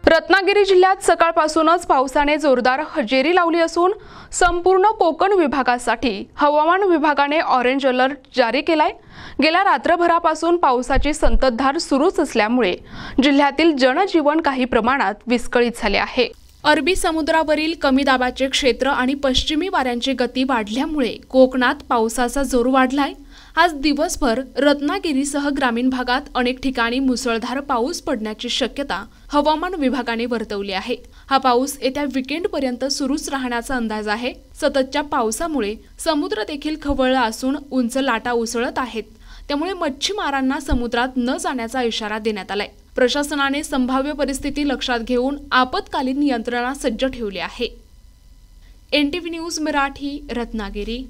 रत्नागिरी जिल्ह्यात सकाळपासूनच पावसाने जोरदार हजेरी लावली असून संपूर्ण कोकण विभागासाठी हवामान विभागाने ऑरेंज अलर्ट जारी केलाय। गेल्या रात्रभरापासून पावसाची संततधार सुरूच असल्यामुळे जिल्ह्यातील जनजीवन काही प्रमाणात विस्कळीत झाले आहे। अरबी समुद्रावरील कमी दाबाचे क्षेत्र आणि पश्चिमी वाऱ्यांची गती वाढल्यामुळे कोकणात पावसाचा जोर वाढलाय। आज दिवसभर रत्नागिरीसह ग्रामीण भागात अनेक ठिकाणी मुसळधार पाऊस पडण्याची शक्यता हवामान विभागाने वर्तवली आहे। हा पाऊस येत्या वीकेंडपर्यंत सुरूच राहण्याचा अंदाज आहे। सततच्या पावसामुळे समुद्र देखील खवळला असून उंच लाटा उसळत आहेत, त्यामुळे मच्छीमारांना समुद्रात न जाण्याचा इशारा देण्यात आलाय। प्रशासनाने संभाव्य परिस्थिती लक्षात घेऊन आपत्कालीन यंत्रणा सज्ज ठेवली आहे। NTV news Marathi, Ratnagiri.